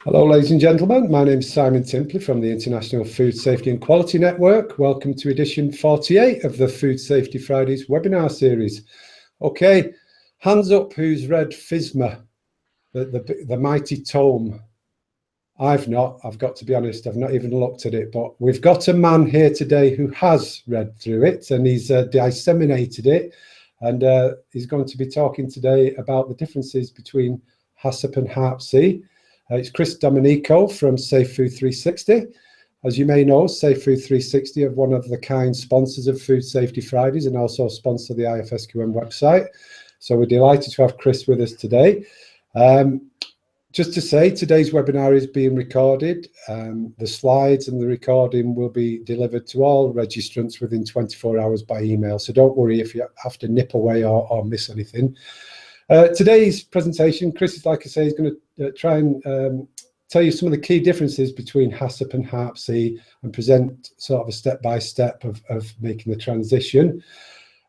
Hello, ladies and gentlemen. My name is Simon Timpley from the International Food Safety and Quality Network. Welcome to edition 48 of the Food Safety Fridays webinar series. Okay, hands up who's read FSMA, the mighty tome. I've not, I've got to be honest, I've not even looked at it, but we've got a man here today who has read through it and he's disseminated it. And he's going to be talking today about the differences between HACCP and HARPC. It's Chris Domenico from Safe Food 360. As you may know, Safe Food 360 are one of the kind sponsors of Food Safety Fridays and also sponsor the IFSQM website. So we're delighted to have Chris with us today. Just to say, today's webinar is being recorded. The slides and the recording will be delivered to all registrants within 24 hours by email. So don't worry if you have to nip away or miss anything. Today's presentation, Chris, is like I say, is going to try and tell you some of the key differences between HACCP and HARPC and present sort of a step-by-step of making the transition.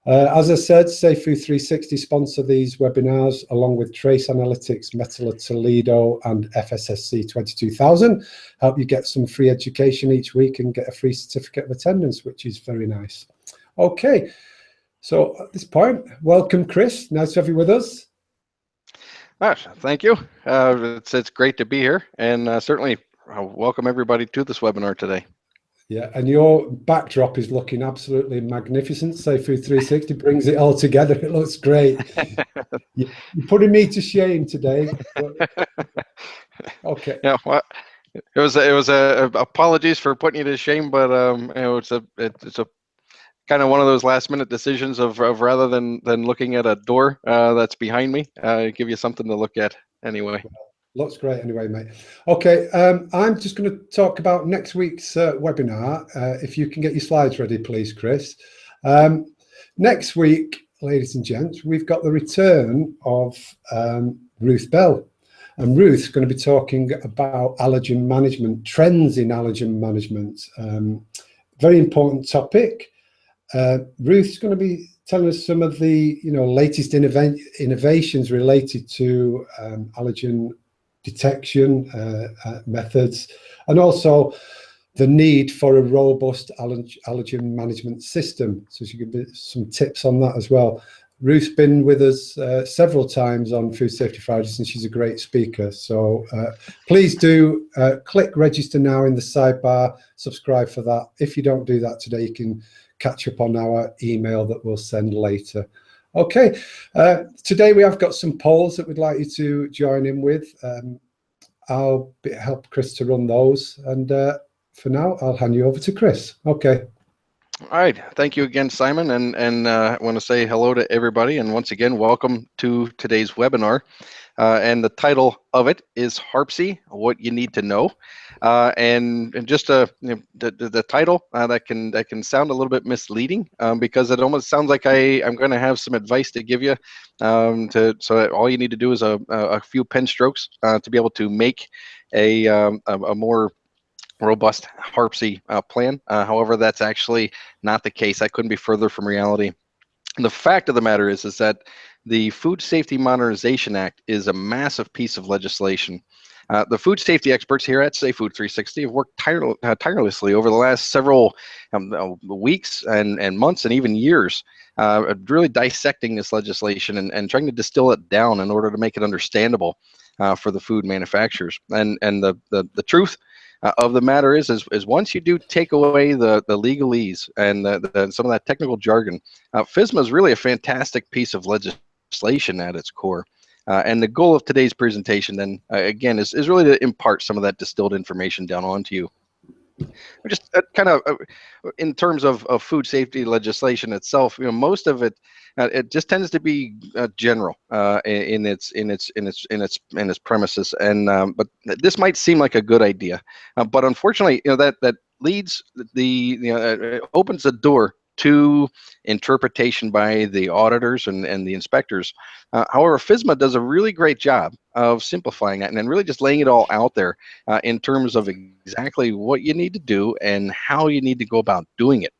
As I said, Safe Food 360 sponsor these webinars along with Trace Analytics, Metal of Toledo and FSSC 22000. Help you get some free education each week and get a free certificate of attendance, which is very nice. Okay, so at this point, welcome Chris, nice to have you with us. Thank you. It's great to be here, and certainly welcome everybody to this webinar today. Yeah, and your backdrop is looking absolutely magnificent. Safe Food 360 brings it all together. It looks great. You're putting me to shame today. Okay. Yeah, well, it was apologies for putting you to shame, but you know, it's a kind of one of those last minute decisions of rather than looking at a door that's behind me, give you something to look at anyway. Looks great anyway, mate. Okay, I'm just going to talk about next week's webinar. If you can get your slides ready, please, Chris. Next week, ladies and gents, we've got the return of Ruth Bell. And Ruth's going to be talking about allergen management, trends in allergen management. Very important topic. Ruth's going to be telling us some of the latest innovations related to allergen detection methods, and also the need for a robust allergen management system. So she can give some tips on that as well. Ruth's been with us several times on Food Safety Fridays, and she's a great speaker. So please do click register now in the sidebar, subscribe for that. If you don't do that today, you can catch up on our email that we'll send later. Okay, today we have got some polls that we'd like you to join in with. I'll help Chris to run those, and for now I'll hand you over to Chris. Okay. All right, thank you again, Simon, and I want to say hello to everybody, and once again welcome to today's webinar. And the title of it is HARPC, What You Need to Know. And just the title that can sound a little bit misleading because it almost sounds like I'm going to have some advice to give you. So that all you need to do is a few pen strokes to be able to make a more robust HARPC plan. However, that's actually not the case. I couldn't be further from reality. The fact of the matter is that the Food Safety Modernization Act is a massive piece of legislation. The food safety experts here at Safe Food 360 have worked tirelessly over the last several weeks and months and even years, really dissecting this legislation and trying to distill it down in order to make it understandable for the food manufacturers. And the truth of the matter is once you do take away the legalese and some of that technical jargon, FSMA is really a fantastic piece of legislation at its core. And the goal of today's presentation then, again, is really to impart some of that distilled information down onto you. Just kind of in terms of food safety legislation itself, most of it it just tends to be general in its premises, and but this might seem like a good idea, but unfortunately, that leads it opens the door to interpretation by the auditors and the inspectors. However, FSMA does a really great job of simplifying that and then really just laying it all out there in terms of exactly what you need to do and how you need to go about doing it.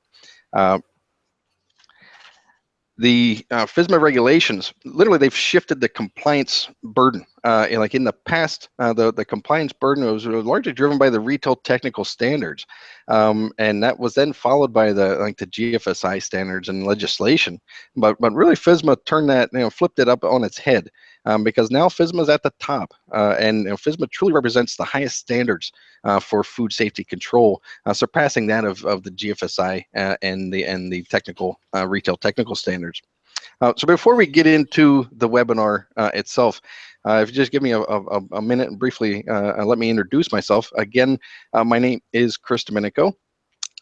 The FSMA regulations, literally, they've shifted the compliance burden. Like in the past, the compliance burden was largely driven by the retail technical standards, and that was then followed by the GFSI standards and legislation. But really, FSMA turned that, flipped it up on its head, because now FSMA is at the top, and FSMA truly represents the highest standards for food safety control, surpassing that of the GFSI and the technical retail technical standards. So before we get into the webinar itself, if you just give me a minute and briefly let me introduce myself. Again, my name is Chris Domenico.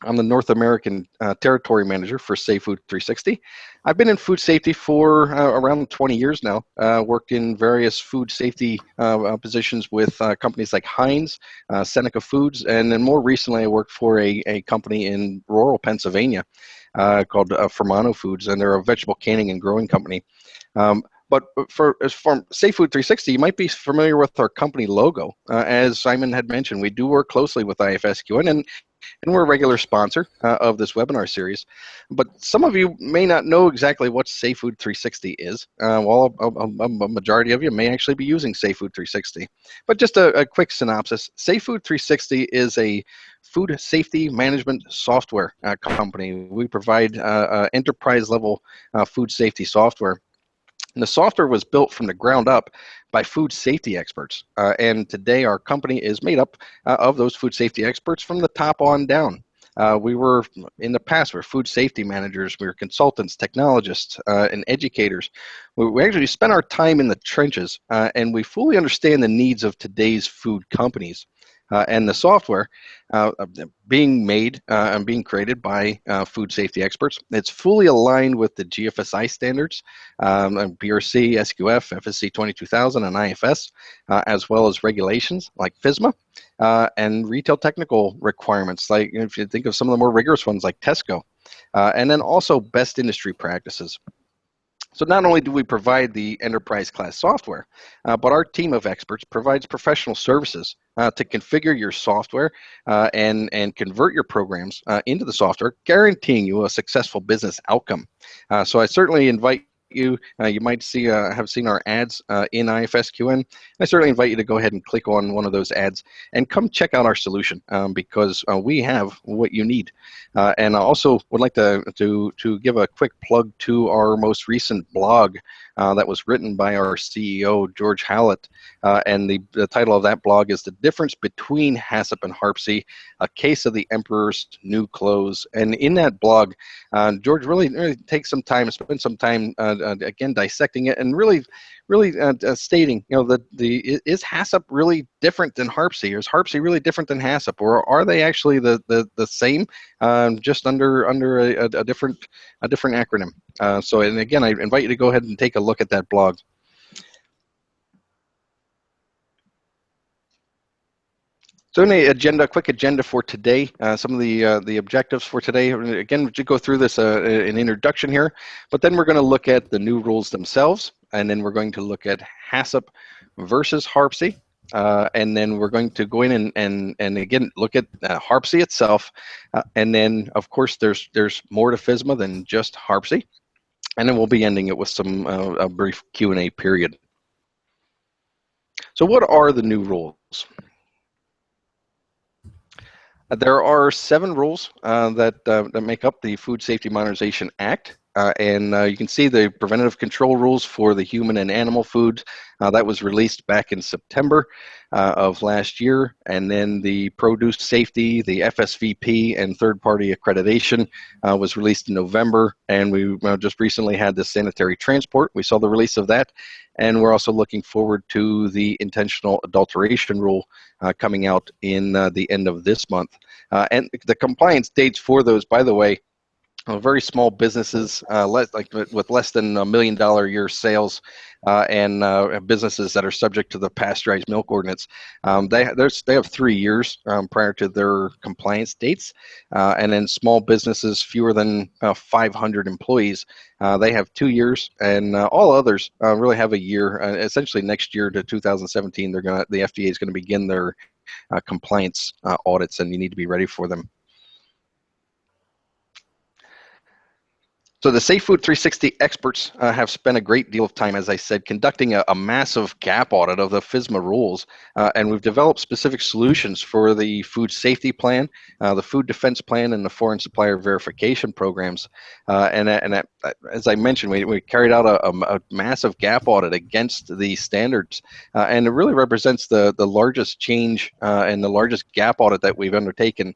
I'm the North American Territory Manager for Safe Food 360. I've been in food safety for around 20 years now, worked in various food safety positions with companies like Heinz, Seneca Foods, and then more recently I worked for a company in rural Pennsylvania called Fermano Foods, and they're a vegetable canning and growing company. But for Safe Food 360, you might be familiar with our company logo. As Simon had mentioned, we do work closely with IFSQN, and we're a regular sponsor of this webinar series. But some of you may not know exactly what Safe Food 360 is. Well, a majority of you may actually be using Safe Food 360. But just a quick synopsis, Safe Food 360 is a food safety management software company. We provide enterprise level food safety software. And the software was built from the ground up by food safety experts. And today our company is made up of those food safety experts from the top on down. We were, in the past, we were food safety managers, we were consultants, technologists, and educators. We actually spent our time in the trenches, and we fully understand the needs of today's food companies. And the software being made and being created by food safety experts. It's fully aligned with the GFSI standards, BRC, SQF, FSC 22000, and IFS, as well as regulations like FSMA, and retail technical requirements, like if you think of some of the more rigorous ones like Tesco, and then also best industry practices. So not only do we provide the enterprise class software, but our team of experts provides professional services to configure your software and convert your programs into the software, guaranteeing you a successful business outcome. So I certainly invite you, you might see have seen our ads in IFSQN. I certainly invite you to go ahead and click on one of those ads and come check out our solution, because we have what you need. And I also would like to give a quick plug to our most recent blog that was written by our CEO, George Hallett. And the title of that blog is The Difference Between HACCP and HARPC, A Case of the Emperor's New Clothes. And in that blog, George really takes some time, spend some time again dissecting it, and really stating, is HACCP really different than HARPC, or is HARPC really different than HACCP, or are they actually the same, just under a different acronym? So, and again, I invite you to go ahead and take a look at that blog. So in a quick agenda for today, some of the objectives for today. Again, we should go through this an introduction here, but then we're going to look at the new rules themselves, and then we're going to look at HACCP versus HARPC, and then we're going to go in and again look at HARPC itself, and then of course there's more to FSMA than just HARPC, and then we'll be ending it with some a brief Q&A period. So what are the new rules? There are 7 rules that make up the Food Safety Modernization Act, and you can see the preventative control rules for the human and animal foods. That was released back in September of last year, and then the produce safety, the FSVP, and third-party accreditation was released in November, and we just recently had the sanitary transport. We saw the release of that, and we're also looking forward to the intentional adulteration rule coming out in the end of this month. And the compliance dates for those, by the way, very small businesses, with less than $1 million a year sales, and businesses that are subject to the pasteurized milk ordinance. They have 3 years prior to their compliance dates, and then small businesses fewer than 500 employees, they have 2 years, and all others really have a year. Essentially, next year to 2017, the FDA is going to begin their compliance audits, and you need to be ready for them. So the Safe Food 360 experts have spent a great deal of time, as I said, conducting a massive gap audit of the FSMA rules, and we've developed specific solutions for the food safety plan, the food defense plan, and the foreign supplier verification programs. As I mentioned, we carried out a massive gap audit against these standards, and it really represents the largest change and the largest gap audit that we've undertaken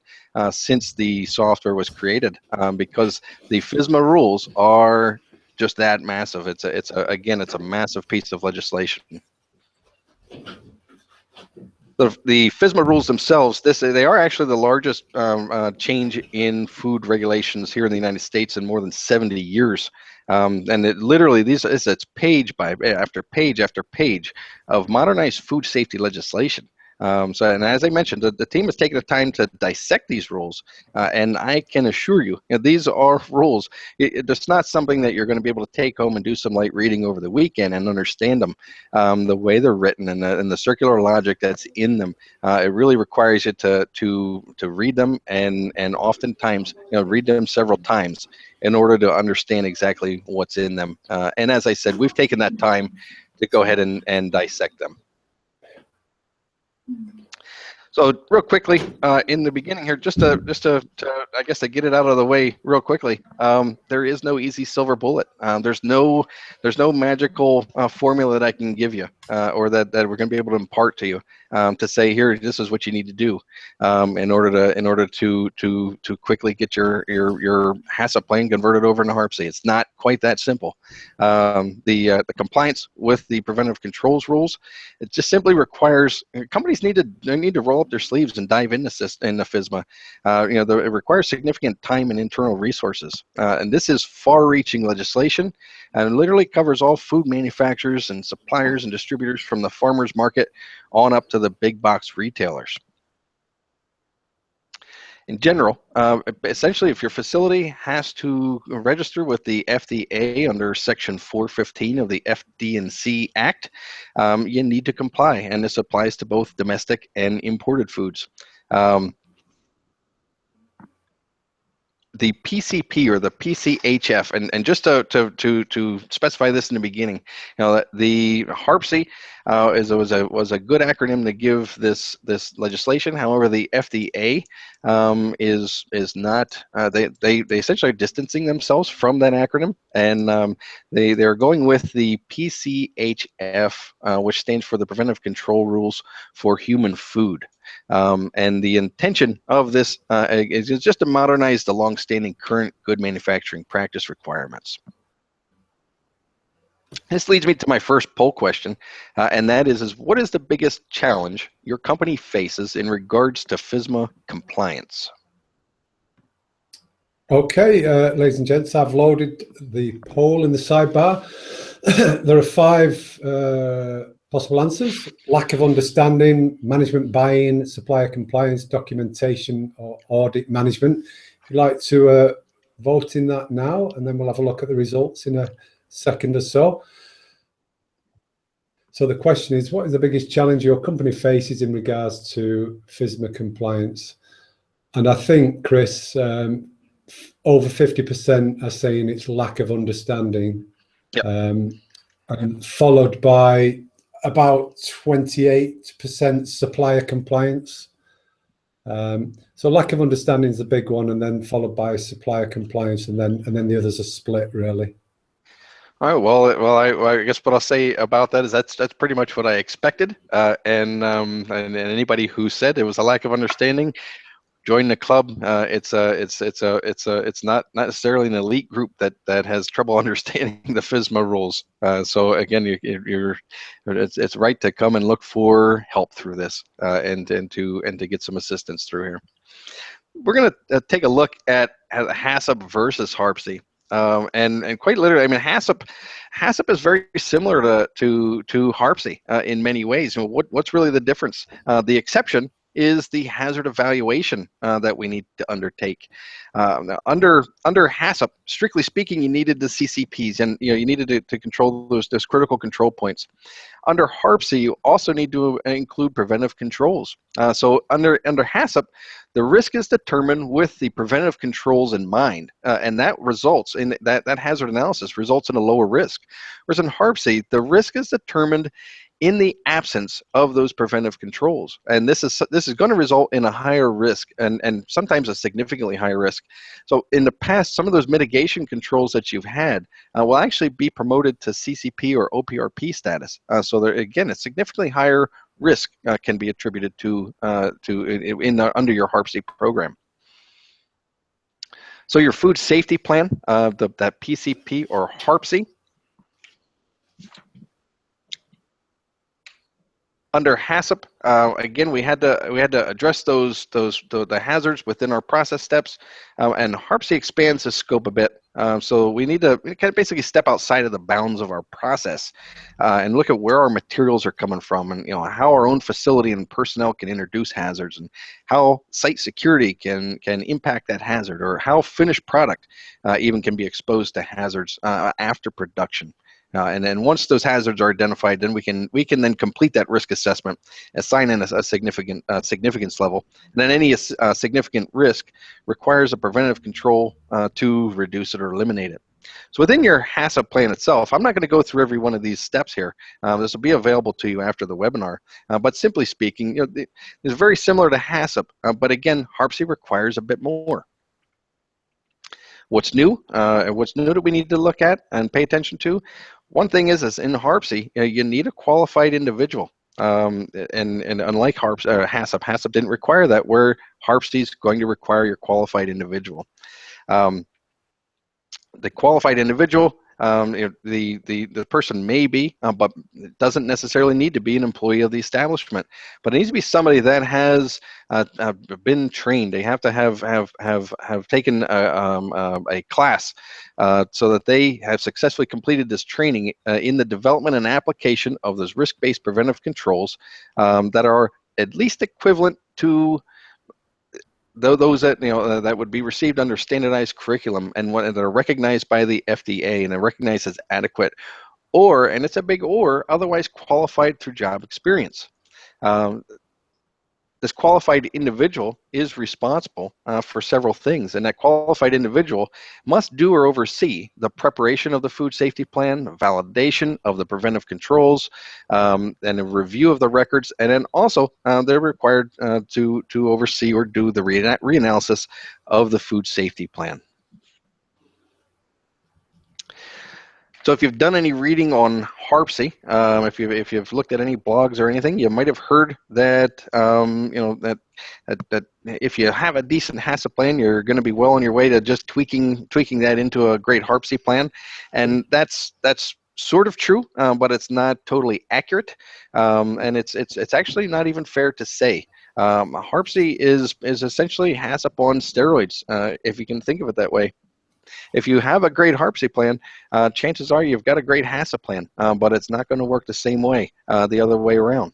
since the software was created, because the FSMA rules are just that massive. Again, it's a massive piece of legislation. The FSMA rules themselves, they are actually the largest change in food regulations here in the United States in more than 70 years. And it literally, it's page after page after page of modernized food safety legislation. And as I mentioned, the team has taken the time to dissect these rules, and I can assure you, these are rules. It's not something that you're going to be able to take home and do some light reading over the weekend and understand them. The way they're written and the circular logic that's in them, it really requires you to read them and oftentimes read them several times in order to understand exactly what's in them. And as I said, we've taken that time to go ahead and dissect them. So real quickly, in the beginning here, just to I guess to get it out of the way real quickly, there is no easy silver bullet. There's no magical formula that I can give you, or that we're going to be able to impart to you, to say, here, this is what you need to do in order to quickly get your HACCP plan converted over into HARPC. It's not quite that simple. The compliance with the preventive controls rules, it just simply requires companies need to roll up their sleeves and dive into the FSMA. It requires significant time and internal resources, and this is far-reaching legislation, and literally covers all food manufacturers and suppliers and distributors from the farmers market on up to the big box retailers. In general, essentially, if your facility has to register with the FDA under Section 415 of the FD&C Act, you need to comply, and this applies to both domestic and imported foods. The PCP or the PCHF, and just to specify this in the beginning, the HARPC was a good acronym to give this legislation. However, the FDA is not. They essentially are distancing themselves from that acronym, and they're going with the PCHF, which stands for the Preventive Control Rules for Human Food. And the intention of this is just to modernize the long-standing current good manufacturing practice requirements. This leads me to my first poll question, and that is what is the biggest challenge your company faces in regards to FSMA compliance? Okay, ladies and gents, I've loaded the poll in the sidebar. There are 5 possible answers: lack of understanding, management buy-in, supplier compliance, documentation, or audit management. If you'd like to vote in that now, and then we'll have a look at the results in a second or so. So the question is, what is the biggest challenge your company faces in regards to FSMA compliance? And I think, Chris, over 50% are saying it's lack of understanding, yep. And followed by about 28% supplier compliance. So lack of understanding is the big one, and then followed by supplier compliance, and then the others are split, really. All right. Well, I guess what I'll say about that is that's pretty much what I expected. And anybody who said it was a lack of understanding, join the club. It's not necessarily an elite group that has trouble understanding the FSMA rules. So again, it's right to come and look for help through this, and to get some assistance through here. We're going to take a look at HACCP versus HARPC. And quite literally, I mean, HACCP is very similar to HARPC in many ways. What's really the difference? The exception is the hazard evaluation that we need to undertake. Now under HACCP, strictly speaking, you needed the CCPs, and you needed to control those critical control points. Under HARPC, you also need to include preventive controls. So under HACCP, the risk is determined with the preventive controls in mind, and that results in that hazard analysis results in a lower risk. Whereas in HARPC, the risk is determined in the absence of those preventive controls, and this is going to result in a higher risk, and sometimes a significantly higher risk. So in the past, some of those mitigation controls that you've had will actually be promoted to CCP or OPRP status. So there, again, a significantly higher risk can be attributed to under your HARPC program. So your food safety plan, that PCP or HARPC. Under HACCP, again, we had to address the hazards within our process steps, and HARPC expands the scope a bit. So we need to kind of basically step outside of the bounds of our process and look at where our materials are coming from, and how our own facility and personnel can introduce hazards, and how site security can impact that hazard, or how finished product even can be exposed to hazards after production. And then once those hazards are identified, then we can then complete that risk assessment, assign in a significant significance level, and then any significant risk requires a preventative control to reduce it or eliminate it. So within your HACCP plan itself, I'm not going to go through every one of these steps here. This will be available to you after the webinar. But simply speaking, it's very similar to HACCP, but again, HARPC requires a bit more. What's new? What's new that we need to look at and pay attention to? One thing is in HARPC, you need a qualified individual. And unlike HACCP didn't require that, where HARPC is going to require your qualified individual. The qualified individual, the person may be, but it doesn't necessarily need to be an employee of the establishment. But it needs to be somebody that has been trained. They have to have taken a class so that they have successfully completed this training in the development and application of those risk-based preventive controls that are at least equivalent to those that that would be received under standardized curriculum, and that are recognized by the FDA and are recognized as adequate, or, and it's a big or, otherwise qualified through job experience. This qualified individual is responsible for several things, and that qualified individual must do or oversee the preparation of the food safety plan, validation of the preventive controls, and a review of the records, and then also they're required to oversee or do the reanalysis of the food safety plan. So if you've done any reading on HARPC, if you've looked at any blogs or anything, you might have heard that that if you have a decent HACCP plan, you're going to be well on your way to just tweaking that into a great HARPC plan, and that's sort of true, but it's not totally accurate, and it's actually not even fair to say. HARPC is essentially HACCP on steroids, if you can think of it that way. If you have a great HARPC plan, chances are you've got a great HACCP plan, but it's not going to work the same way, the other way around.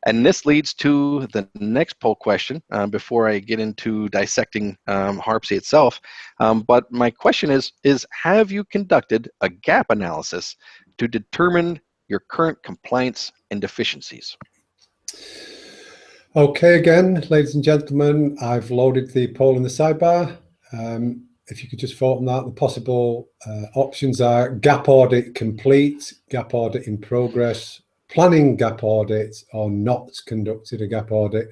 And this leads to the next poll question before I get into dissecting HARPC itself. But my question is have you conducted a gap analysis to determine your current compliance and deficiencies? Okay, again, ladies and gentlemen, I've loaded the poll in the sidebar. If you could just vote on that, the possible options are gap audit complete, gap audit in progress, planning gap audit, or not conducted a gap audit.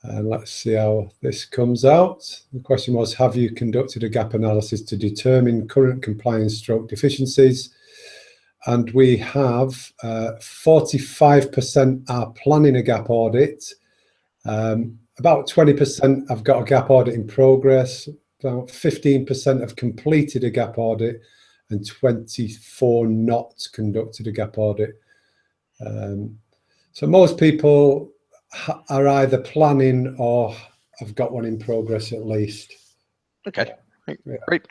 And let's see how this comes out. The question was, have you conducted a gap analysis to determine current compliance / deficiencies? And we have 45% are planning a gap audit. About 20% have got a gap audit in progress, about 15% have completed a gap audit, and 24 not conducted a gap audit. So most people are either planning or have got one in progress at least. Okay, great.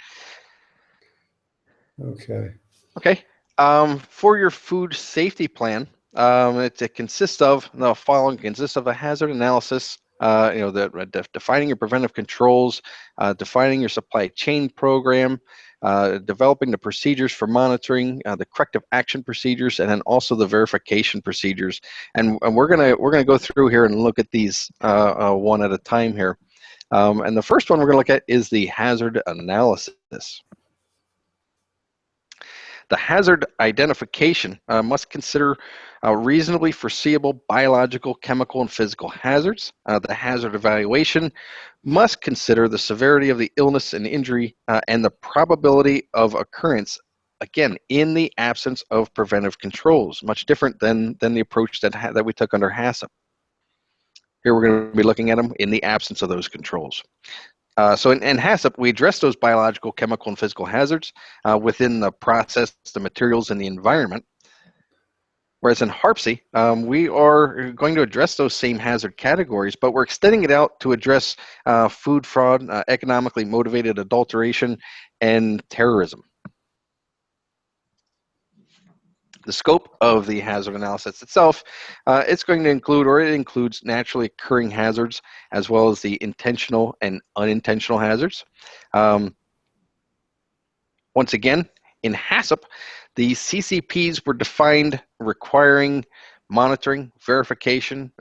Okay. Okay. For your food safety plan, It consists of the following: consists of a hazard analysis, defining your preventive controls, defining your supply chain program, developing the procedures for monitoring, the corrective action procedures, and then also the verification procedures. And we're gonna go through here and look at these one at a time here. And the first one we're gonna look at is the hazard analysis. The hazard identification must consider reasonably foreseeable biological, chemical, and physical hazards. The hazard evaluation must consider the severity of the illness and injury and the probability of occurrence, again, in the absence of preventive controls, much different than the approach that we took under HACCP. Here we're going to be looking at them in the absence of those controls. So in HACCP, we address those biological, chemical, and physical hazards within the process, the materials, and the environment. Whereas in HARPC, we are going to address those same hazard categories, but we're extending it out to address food fraud, economically motivated adulteration, and terrorism. The scope of the hazard analysis itself, it's going to include, or it includes, naturally occurring hazards, as well as the intentional and unintentional hazards. Once again, in HACCP, the CCPs were defined requiring monitoring, verification,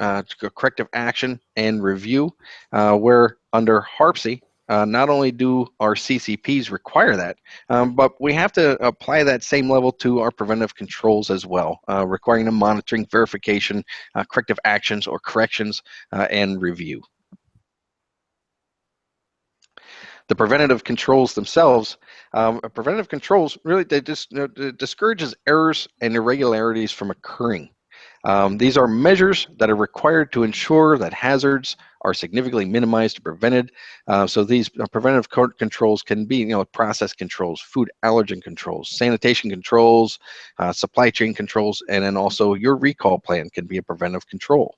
corrective action, and review, where under HARPC, not only do our CCPs require that, but we have to apply that same level to our preventive controls as well, requiring the monitoring, verification, corrective actions or corrections, and review. The preventative controls themselves, preventative controls really, they just discourages errors and irregularities from occurring. These are measures that are required to ensure that hazards are significantly minimized or prevented. So these preventive controls can be, process controls, food allergen controls, sanitation controls, supply chain controls, and then also your recall plan can be a preventive control.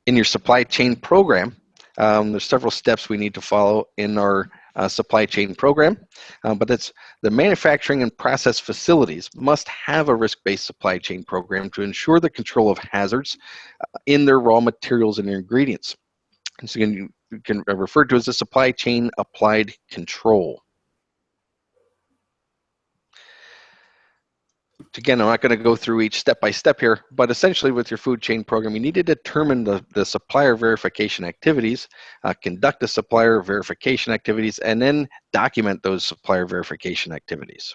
In your supply chain program, there's several steps we need to follow in our supply chain program, but it's the manufacturing and process facilities must have a risk-based supply chain program to ensure the control of hazards in their raw materials and ingredients. And so you can refer to as a supply chain applied control. Again, I'm not going to go through each step by step here, but essentially with your food chain program, you need to determine the supplier verification activities, conduct the supplier verification activities, and then document those supplier verification activities.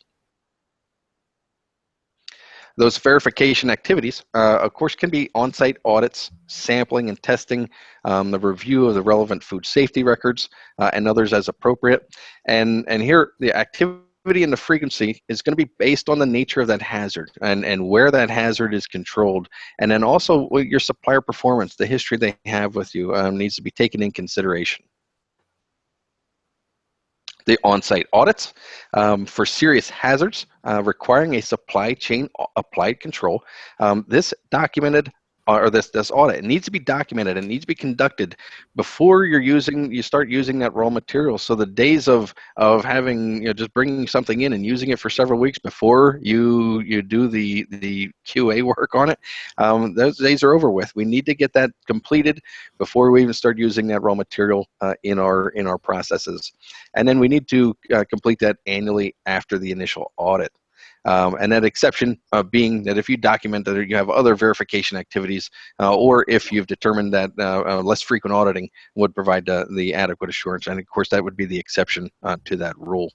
Those verification activities, of course, can be on-site audits, sampling and testing, the review of the relevant food safety records, and others as appropriate. And here, the activity and the frequency is going to be based on the nature of that hazard and where that hazard is controlled. And then also your supplier performance, the history they have with you needs to be taken in consideration. The on-site audits for serious hazards requiring a supply chain applied control. This documented or this audit, it needs to be documented and needs to be conducted before you start using that raw material. So the days of having, just bringing something in and using it for several weeks before you do the QA work on it, those days are over with. We need to get that completed before we even start using that raw material in our processes. And then we need to complete that annually after the initial audit. And that exception being that if you document that you have other verification activities, or if you've determined that less frequent auditing would provide the adequate assurance, and of course that would be the exception to that rule.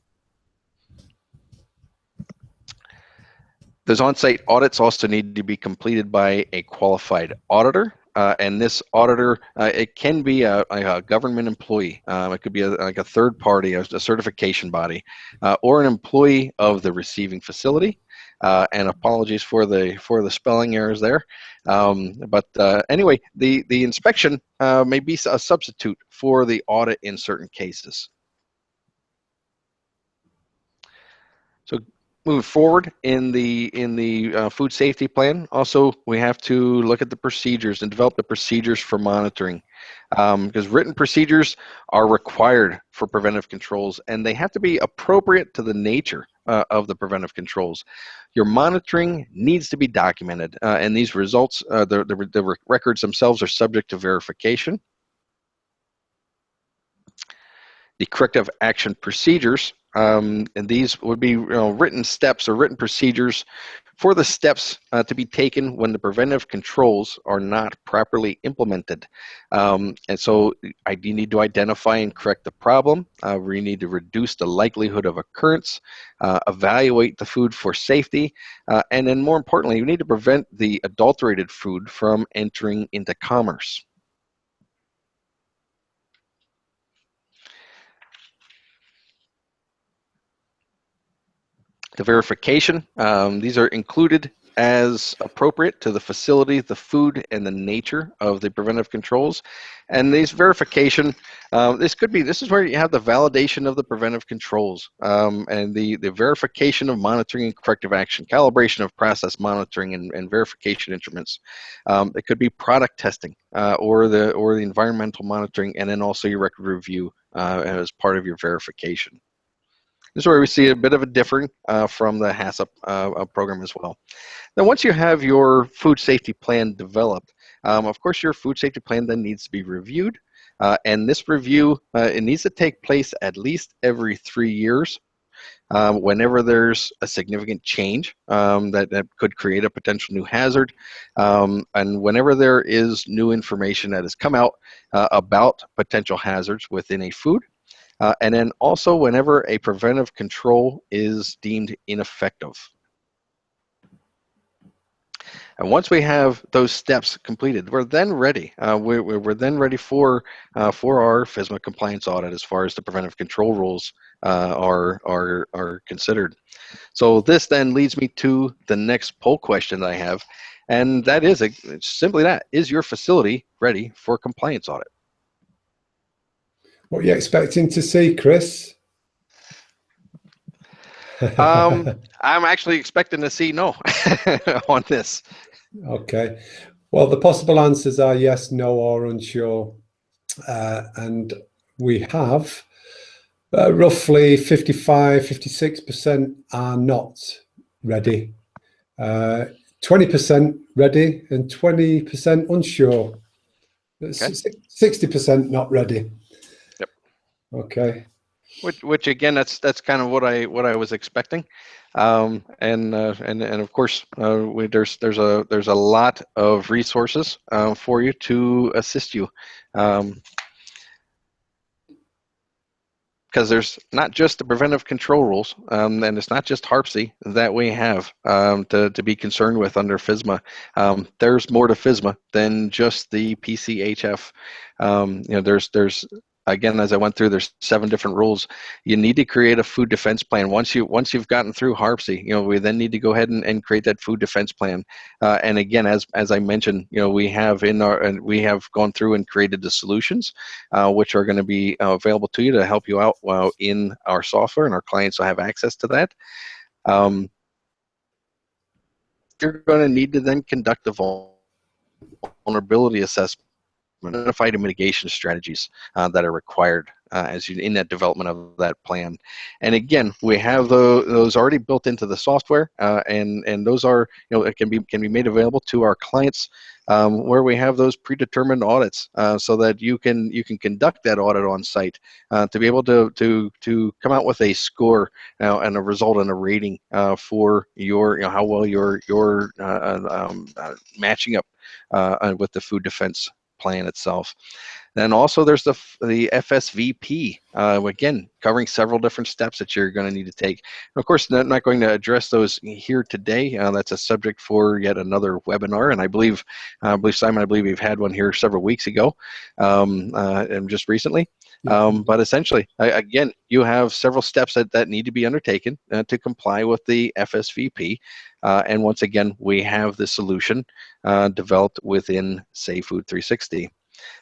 Those on-site audits also need to be completed by a qualified auditor. And this auditor, it can be a government employee. It could be like a third party, a certification body, or an employee of the receiving facility. And apologies for the spelling errors there. But anyway, the inspection may be a substitute for the audit in certain cases. So moving forward in the food safety plan, also we have to look at the procedures and develop the procedures for monitoring, because written procedures are required for preventive controls, and they have to be appropriate to the nature of the preventive controls. Your monitoring needs to be documented, and these results, the records themselves are subject to verification. The corrective action procedures, and these would be written steps or written procedures for the steps to be taken when the preventive controls are not properly implemented. And so you need to identify and correct the problem. We need to reduce the likelihood of occurrence, evaluate the food for safety, and then more importantly, you need to prevent the adulterated food from entering into commerce. The verification, these are included as appropriate to the facility, the food, and the nature of the preventive controls. And these verification, this is where you have the validation of the preventive controls, and the verification of monitoring and corrective action, calibration of process monitoring and verification instruments. It could be product testing or the environmental monitoring, and then also your record review as part of your verification. This is where we see a bit of a differing from the HACCP program as well. Now, once you have your food safety plan developed, of course, your food safety plan then needs to be reviewed. And this review, it needs to take place at least every 3 years. Whenever there's a significant change that could create a potential new hazard, and whenever there is new information that has come out about potential hazards within a food, and then also whenever a preventive control is deemed ineffective. And once we have those steps completed, we're then ready. We're then ready for our FSMA compliance audit as far as the preventive control rules are considered. So this then leads me to the next poll question that I have, and that is simply that: is your facility ready for compliance audit? What are you expecting to see, Chris? I'm actually expecting to see no on this. Okay. Well, the possible answers are yes, no, or unsure. And we have roughly 56% are not ready, 20% ready, and 20% unsure. Okay. 60% not ready. Yep. Okay. Which again, that's kind of what I was expecting, and of course, there's a lot of resources for you to assist you, because there's not just the preventive control rules, and it's not just HARPC that we have to be concerned with under FSMA. There's more to FSMA than just the PCHF. There's again, as I went through, there's 7 different rules. You need to create a food defense plan. Once you've gotten through HARPC, we then need to go ahead and create that food defense plan. And again, as I mentioned, we have gone through and created the solutions, which are going to be available to you to help you out in our software, and our clients will have access to that. You're going to need to then conduct the vulnerability assessment, identify the mitigation strategies that are required as you in that development of that plan. And again, we have those already built into the software, and those are it can be made available to our clients, where we have those predetermined audits, so that you can conduct that audit on site to be able to come out with a score and a result and a rating for your how well you're matching up with the food defense plan itself. Then also there's the FSVP, again, covering several different steps that you're going to need to take. And of course, I'm not going to address those here today. That's a subject for yet another webinar, and I believe Simon, we've had one here several weeks ago, and just recently. But essentially, again, you have several steps that need to be undertaken to comply with the FSVP. And once again, we have the solution developed within Safe Food 360.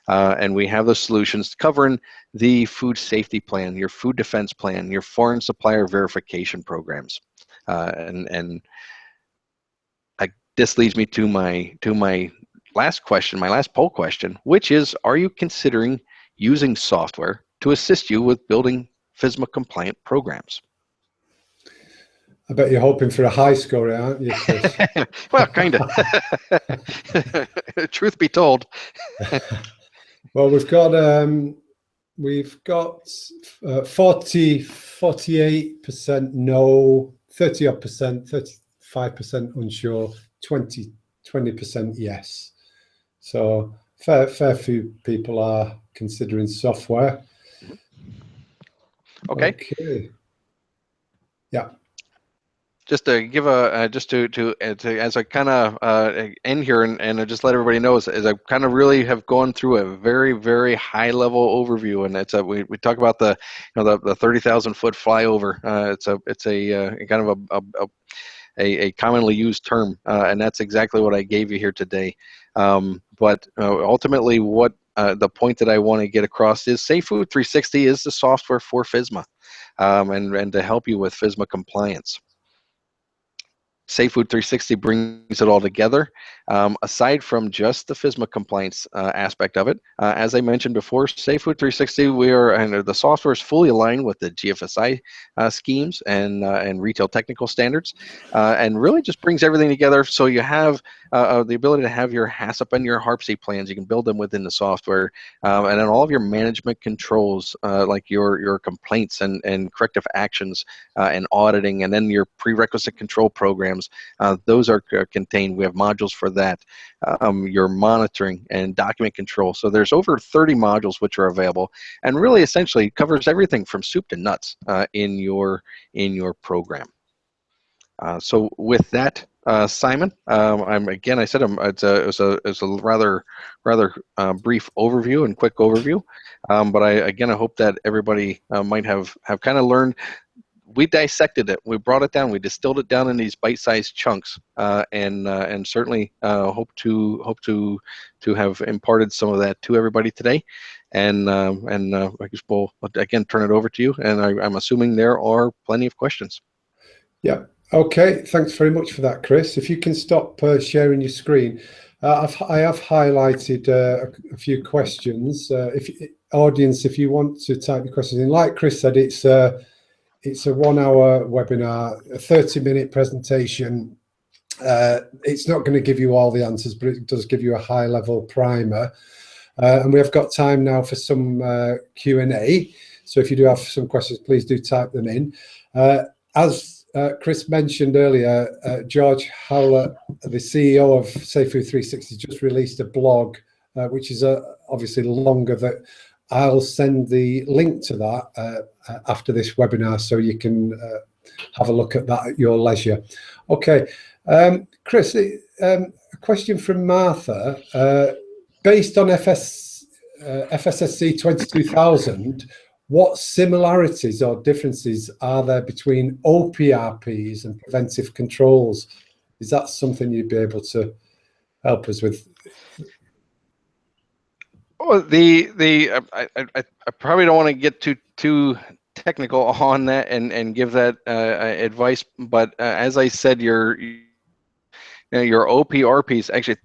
And we have the solutions covering the food safety plan, your food defense plan, your foreign supplier verification programs. This leads me to my last question, my last poll question, which is: are you considering using software to assist you with building FSMA compliant programs? I bet you're hoping for a high score, aren't you, Chris? Well, kind of. Truth be told. Well, we've got 48% no, 30% 35% unsure, 20% yes. So fair few people are considering software. Okay. Yeah. Just to give a just to as I kind of end here and just let everybody know, as I kind of really have gone through a very high level overview, and it's we talk about the the 30,000 foot flyover. It's a kind of a commonly used term, and that's exactly what I gave you here today. But ultimately, what the point that I want to get across is Safe Food 360 is the software for FSMA, and to help you with FSMA compliance. Safe Food 360 brings it all together. Aside from just the FSMA compliance aspect of it, as I mentioned before, Safe Food 360, the software is fully aligned with the GFSI schemes and retail technical standards, and really just brings everything together. So you have the ability to have your HACCP and your HARPC plans. You can build them within the software, and then all of your management controls, like your complaints and corrective actions and auditing, and then your prerequisite control programs. Those are contained. We have modules for that. Your monitoring and document control. So there's over 30 modules which are available, and really essentially covers everything from soup to nuts in your program. So with that, Simon, I said it's a rather brief overview and quick overview, but I hope that everybody might have kind of learned. We dissected it. We brought it down. We distilled it down in these bite-sized chunks, and certainly hope to have imparted some of that to everybody today. And I guess we'll again turn it over to you. And I'm assuming there are plenty of questions. Yeah. Okay. Thanks very much for that, Chris. If you can stop sharing your screen, I have highlighted a few questions. Audience, if you want to type your questions in, like Chris said, it's a 1 hour webinar, a 30-minute presentation. It's not going to give you all the answers, but it does give you a high level primer. And we have got time now for some Q&A. So if you do have some questions, please do type them in. As Chris mentioned earlier, George Howler, the CEO of Safe Food 360, just released a blog, which is obviously longer. That I'll send the link to that after this webinar, so you can have a look at that at your leisure. Okay, Chris, a question from Martha. Based on FSSC 22000, what similarities or differences are there between OPRPs and preventive controls? Is that something you'd be able to help us with? Well, I probably don't want to get too technical on that and give that advice, but as I said, your OPRPs actually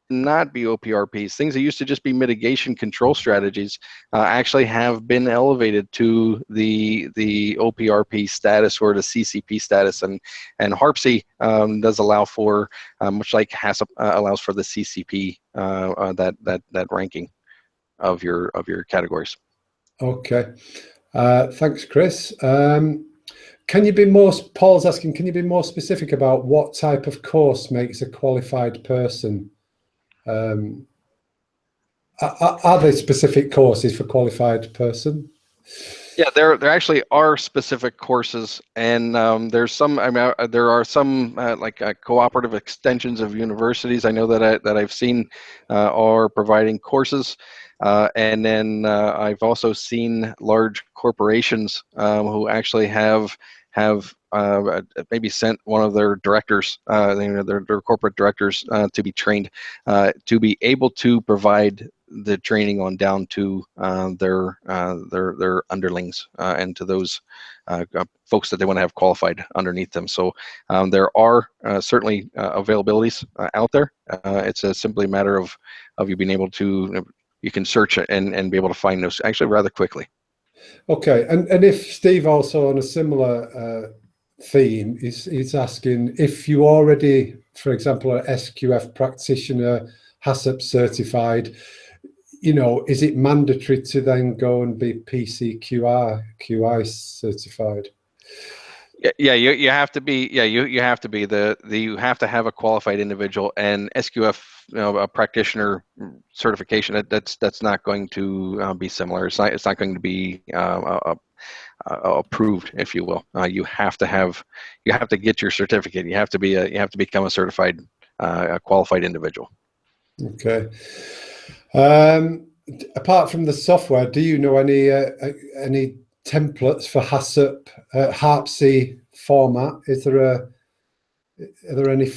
not be OPRPs. Things that used to just be mitigation control strategies actually have been elevated to the OPRP status or the CCP status, and HARPC does allow for, much like HACCP allows for the CCP, that ranking of your categories. Okay, thanks, Chris. Can you be more? Paul's asking, can you be more specific about what type of course makes a qualified person? Are there specific courses for qualified person? Yeah, there actually are specific courses, and there's some. I mean, there are some like cooperative extensions of universities. I know that I've seen are providing courses, and then I've also seen large corporations who actually have maybe sent one of their directors, their corporate directors, to be trained, to be able to provide the training on down to their underlings and to those folks that they want to have qualified underneath them. So there are certainly availabilities out there. It's simply a matter of you being able to, you can search and be able to find those actually rather quickly. Okay, and if Steve also on a similar theme is asking if you already, for example, an SQF practitioner, HACCP certified, you know, is it mandatory to then go and be QI certified? Yeah, you have to be. Yeah, you have to be you have to have a qualified individual, and SQF, you know, a practitioner certification. That's not going to be similar. It's not going to be approved, if you will. You have to get your certificate. You have to become a certified, a qualified individual. Okay. Apart from the software, do you know any templates for HACCP, HARPC format? Are there any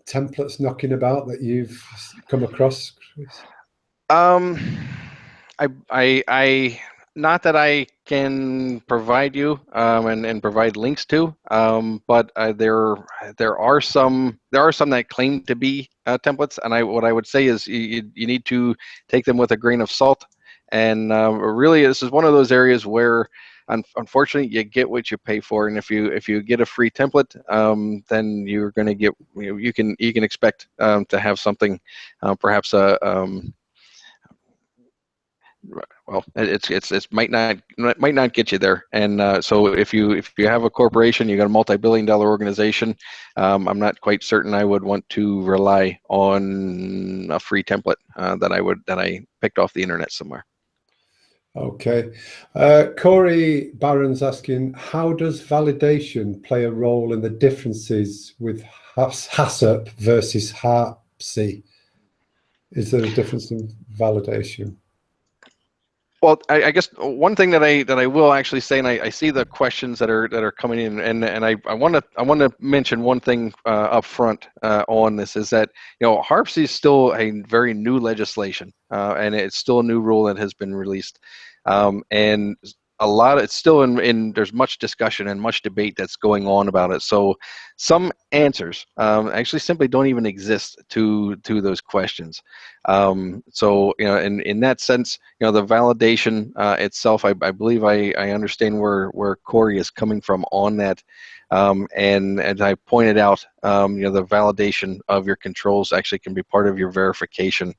templates knocking about that you've come across, Chris? I not that I can provide you and provide links to, but there are some that claim to be templates, and what I would say is you need to take them with a grain of salt, and really this is one of those areas where unfortunately you get what you pay for, and if you get a free template, then you're going to get, you can expect to have something perhaps well, it might not get you there, and so if you have a corporation, you got a multi-billion-dollar organization, I'm not quite certain I would want to rely on a free template that I picked off the internet somewhere. Okay, Corey Barron's asking, how does validation play a role in the differences with HACCP versus HARPC? Is there a difference in validation? Well, I guess one thing that I will actually say, and I see the questions that are coming in, and I want to mention one thing up front on this, is that, you know, HARPC is still a very new legislation, and it's still a new rule that has been released, and it's still in there's much discussion and much debate that's going on about it. So some answers actually simply don't even exist to those questions. So, you know, in that sense, you know, the validation itself, I believe I understand where Corey is coming from on that. And as I pointed out, you know, the validation of your controls actually can be part of your verification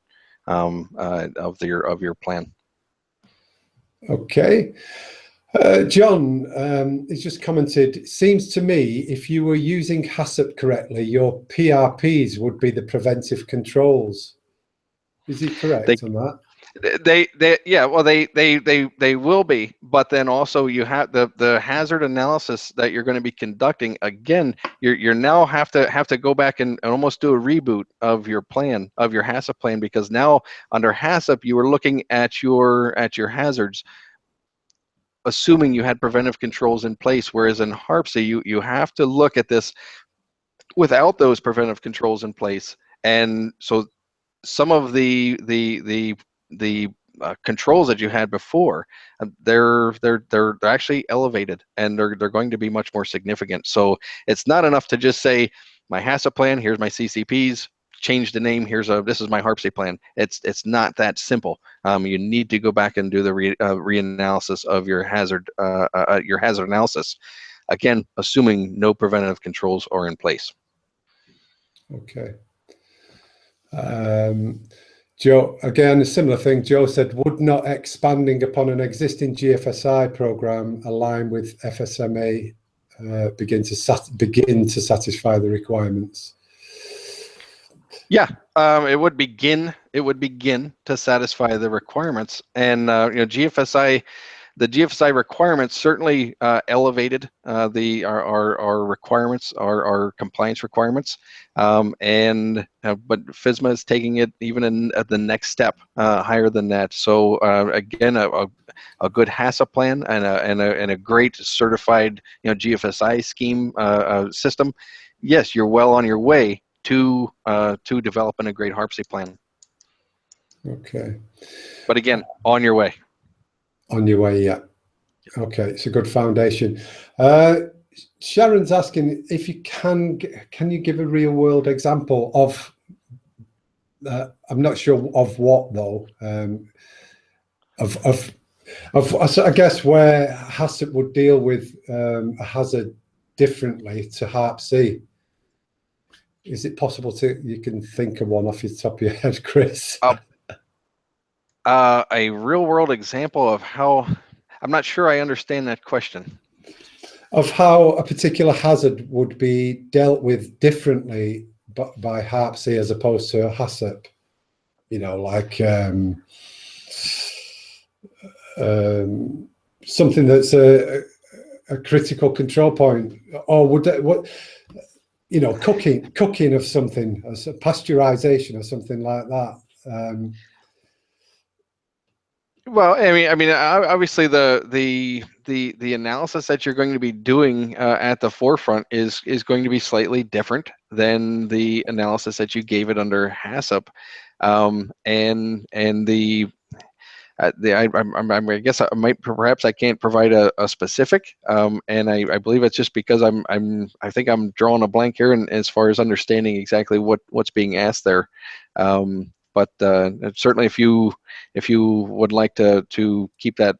of your plan. Okay. John has just commented, it seems to me if you were using HACCP correctly, your PRPs would be the preventive controls. Is he correct on that? They will be, but then also you have the hazard analysis that you're going to be conducting. Again, you're now have to go back and almost do a reboot of your plan, of your HACCP plan, because now under HACCP you were looking at your hazards, assuming you had preventive controls in place, whereas in HARPC you have to look at this without those preventive controls in place. And so some of the controls that you had before, they're actually elevated, and they're going to be much more significant. So it's not enough to just say my HACCP plan, here's my CCPs, change the name, this is my HARPC plan. It's not that simple. You need to go back and do the reanalysis of your hazard analysis, again assuming no preventative controls are in place. Okay. Joe, again, a similar thing. Joe said, would not expanding upon an existing GFSI program align with FSMA begin to satisfy the requirements? Yeah, it would begin to satisfy the requirements, and you know, the GFSI requirements certainly elevated our requirements, our compliance requirements, and but FSMA is taking it even at the next step higher than that. So again, a good HACCP plan and a great certified, you know, GFSI scheme system. Yes, you're well on your way to developing a great HARPC plan. Okay. But again, on your way. On your way, yeah. Okay, it's a good foundation. Sharon's asking if you can you give a real world example of, I'm not sure of what though, of I guess where HACCP would deal with a hazard differently to HARPC? Is it possible you can think of one off the top of your head, Chris? A real world example of how, I'm not sure I understand that question. Of how a particular hazard would be dealt with differently by HARPC as opposed to a HACCP, you know, like something that's a critical control point, or would that, what, you know, cooking of something, as a pasteurization or something like that. Well, I mean, obviously the analysis that you're going to be doing at the forefront is going to be slightly different than the analysis that you gave it under HACCP, and I guess perhaps I can't provide a specific, and I believe it's just because I think I'm drawing a blank here, and as far as understanding exactly what's being asked there. But certainly, if you would like to keep that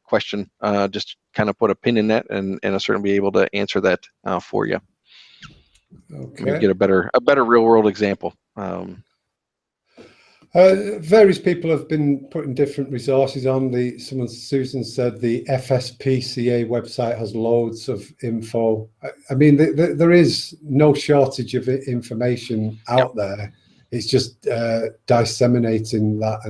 question, just kind of put a pin in that, and I'll certainly be able to answer that for you. Okay. Maybe get a better real world example. Various people have been putting different resources on. Susan said the FSPCA website has loads of info. I mean, there is no shortage of information out there. It's just disseminating that,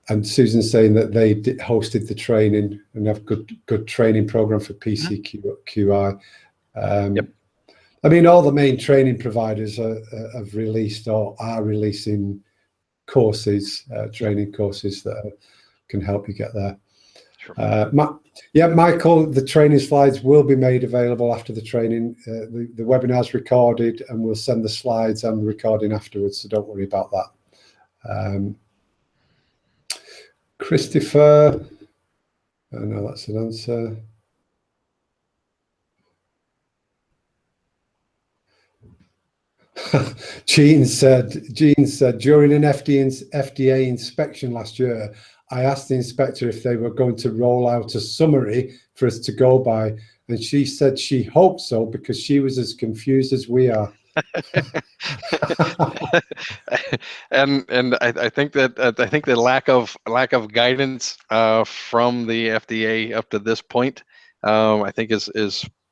and Susan's saying that they hosted the training and have good training program for PCQI. Yep. I mean, all the main training providers have released or are releasing courses, training courses that can help you get there. Sure. Yeah, Michael, the training slides will be made available after the training. The webinar's recorded, and we'll send the slides and the recording afterwards, so don't worry about that. Christopher, I know that's an answer. Jean said during an FDA inspection last year, I asked the inspector if they were going to roll out a summary for us to go by, and she said she hoped so because she was as confused as we are. and I think the lack of guidance from the FDA up to this point, I think is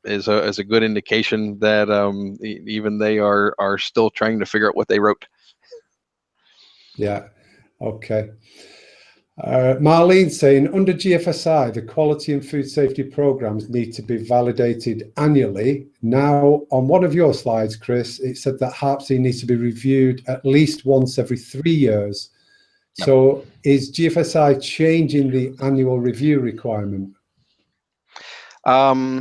a good indication that even they are still trying to figure out what they wrote. Yeah. Okay. Marlene saying, under GFSI, the quality and food safety programs need to be validated annually. Now, on one of your slides, Chris, it said that HARPC needs to be reviewed at least once every 3 years. Yep. So is GFSI changing the annual review requirement? I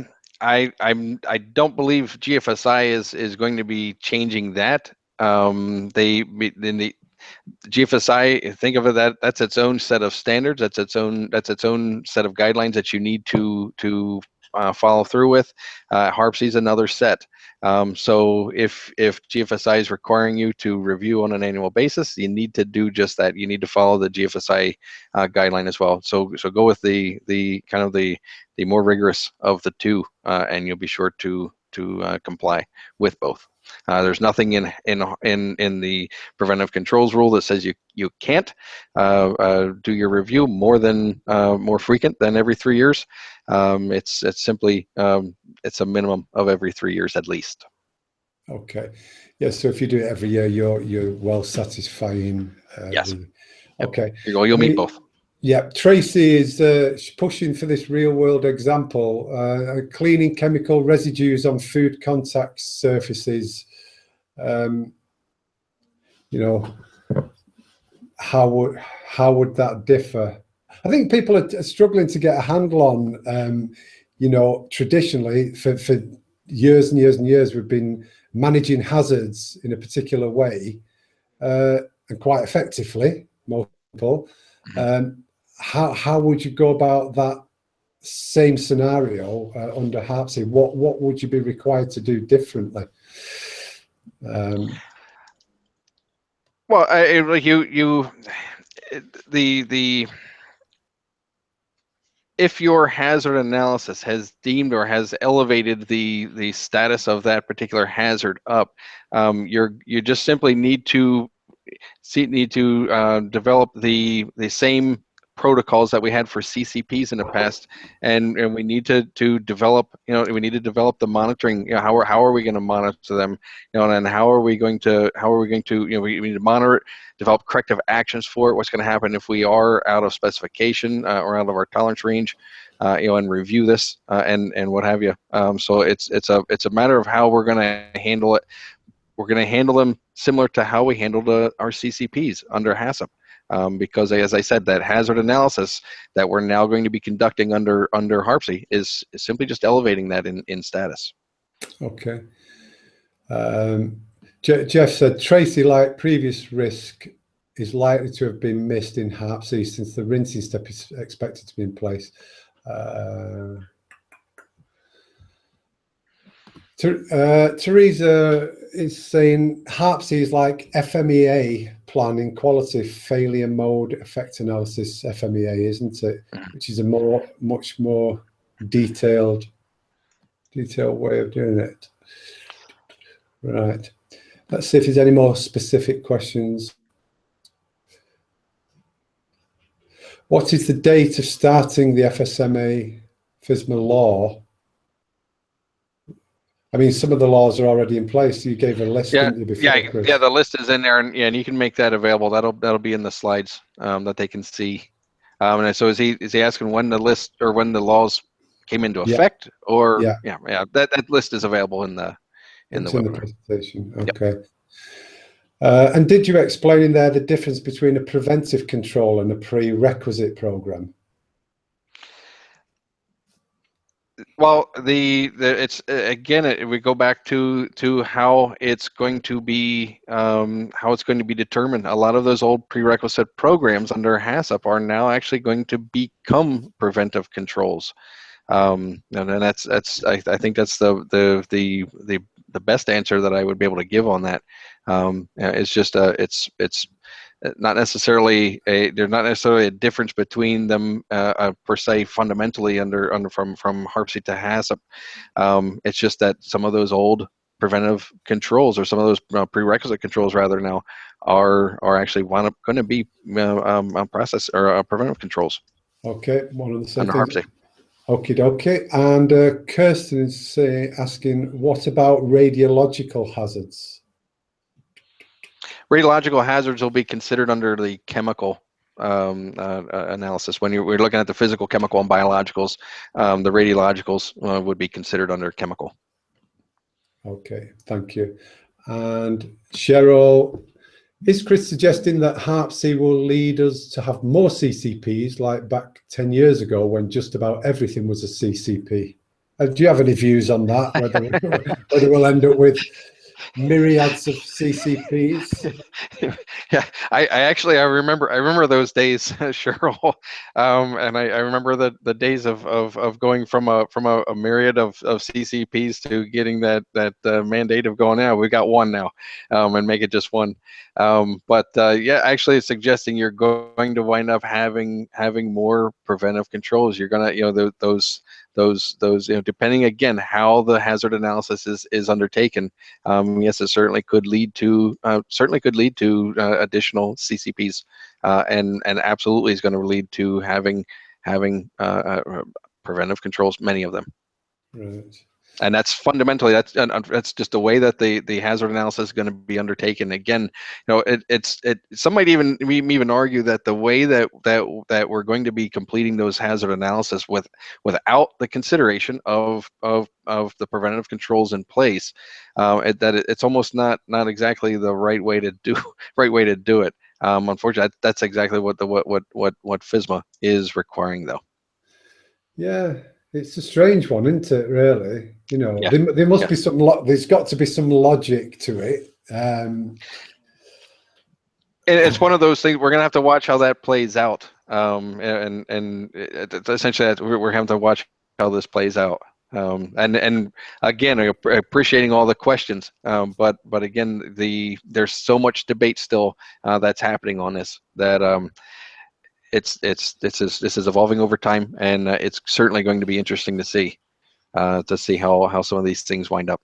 don't believe GFSI is going to be changing that. GFSI, think of it that's its own set of standards. That's its own set of guidelines that you need to follow through with. HARPC is another set. So if GFSI is requiring you to review on an annual basis, you need to do just that. You need to follow the GFSI guideline as well. So go with the kind of the more rigorous of the two, and you'll be sure to comply with both. There's nothing in the preventive controls rule that says you can't do your review more frequent than every 3 years. It's simply it's a minimum of every 3 years at least. Okay. Yeah. So if you do it every year, you're well satisfying. Yes. Okay. You'll meet both. Yeah, Tracy is pushing for this real-world example, cleaning chemical residues on food contact surfaces. You know, how would that differ? I think people are struggling to get a handle on. You know, traditionally for years and years and years, we've been managing hazards in a particular way, and quite effectively, most people. How would you go about that same scenario under HARPC? What would you be required to do differently? Well, like the if your hazard analysis has deemed or has elevated the status of that particular hazard up, you just simply need to develop the same protocols that we had for CCPs in the past, and we need to develop, we need to develop the monitoring. How are we going to monitor them, and how are we going to we need to monitor it, develop corrective actions for it. What's going to happen if we are out of specification or out of our tolerance range, and review this and what have you. So it's a matter of how we're going to handle it. We're going to handle them similar to how we handled our CCPs under HACCP, because, as I said, that hazard analysis that we're now going to be conducting under HARPC is simply just elevating that in status. Okay. Jeff said, Tracy, like previous risk, is likely to have been missed in HARPC since the rinsing step is expected to be in place. Teresa is saying HARPC is like FMEA planning quality failure mode effect analysis, FMEA, isn't it? Which is a much more detailed way of doing it. Right. Let's see if there's any more specific questions. What is the date of starting the FSMA law? I mean, some of the laws are already in place. You gave a list, didn't you, before, Chris? Yeah. The list is in there, and you can make that available. That'll be in the slides that they can see. And so is he asking when the list or when the laws came into effect, or that list is available in the webinar. Presentation. Okay. Yep. And did you explain in there the difference between a preventive control and a prerequisite program? Well, it's again, we go back to how it's going to be determined. A lot of those old prerequisite programs under HACCP are now actually going to become preventive controls, and that's I think that's the best answer that I would be able to give on that. It's just it's not necessarily there's not necessarily a difference between them per se fundamentally from HARPC to HACCP. It's just that some of those old preventive controls, or some of those prerequisite controls rather, now are actually going to be process or preventive controls. Okay, one of the same under things. HARPC. Okay, okay. And Kirsten is asking, what about radiological hazards? Radiological hazards will be considered under the chemical analysis. When we're looking at the physical, chemical, and biologicals, the radiologicals would be considered under chemical. Okay, thank you. And Cheryl, is Chris suggesting that HARPC will lead us to have more CCPs like back 10 years ago when just about everything was a CCP? Do you have any views on that, whether we'll end up with myriads of CCPs? Yeah, I remember those days, Cheryl, and I remember the days of going from a myriad of CCPs to getting that mandate of going, we got one now, and make it just one. But actually, it's suggesting you're going to wind up having more preventive controls. You're gonna those depending again how the hazard analysis is undertaken. Yes, it certainly could lead to additional CCPs, and absolutely is going to lead to having preventive controls, many of them. Right. And that's fundamentally that's just the way that the hazard analysis is going to be undertaken. Again, some might even argue that the way that we're going to be completing those hazard analysis without the consideration of the preventative controls in place, it's almost not exactly the right way to do it. Unfortunately, that's exactly what FSMA is requiring, though. Yeah. It's a strange one, isn't it, really? There must be there's got to be some logic to it. And it's one of those things we're going to have to watch how that plays out. And essentially we're having to watch how this plays out. And again, appreciating all the questions. But again, there's so much debate still that's happening on this that this is evolving over time, and it's certainly going to be interesting to see how some of these things wind up.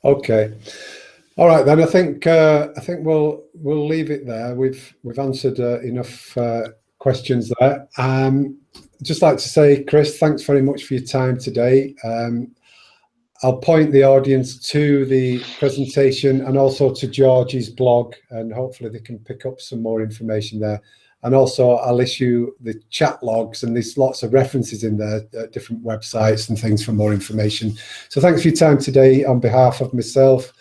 Okay. All right, then I think we'll leave it there. We've answered enough questions there. Just like to say, Chris, thanks very much for your time today. I'll point the audience to the presentation and also to George's blog, and hopefully they can pick up some more information there. And also I'll issue the chat logs, and there's lots of references in there, different websites and things for more information. So thanks for your time today on behalf of myself,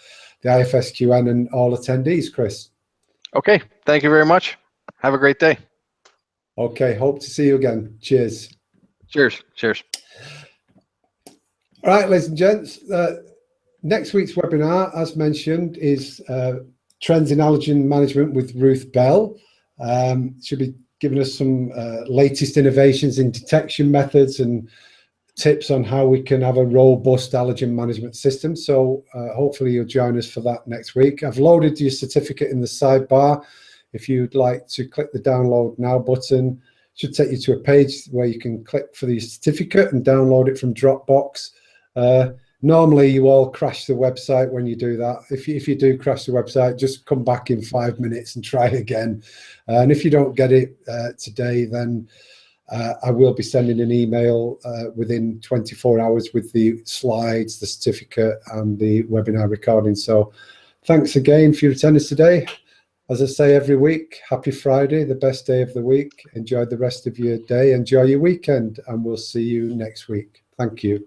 the IFSQN, and all attendees, Chris. Okay, thank you very much. Have a great day. Okay, hope to see you again. Cheers. Cheers. Cheers. All right, ladies and gents, next week's webinar, as mentioned, is Trends in Allergen Management with Ruth Bell. She'll be giving us some latest innovations in detection methods and tips on how we can have a robust allergen management system. So hopefully you'll join us for that next week. I've loaded your certificate in the sidebar. If you'd like to click the download now button, it should take you to a page where you can click for the certificate and download it from Dropbox. Normally you all crash the website when you do that. If you do crash the website, just come back in 5 minutes and try again. And if you don't get it today, then I will be sending an email within 24 hours with the slides, the certificate, and the webinar recording. So thanks again for your attendance today. As I say every week, happy Friday, the best day of the week. Enjoy the rest of your day. Enjoy your weekend, and we'll see you next week. Thank you.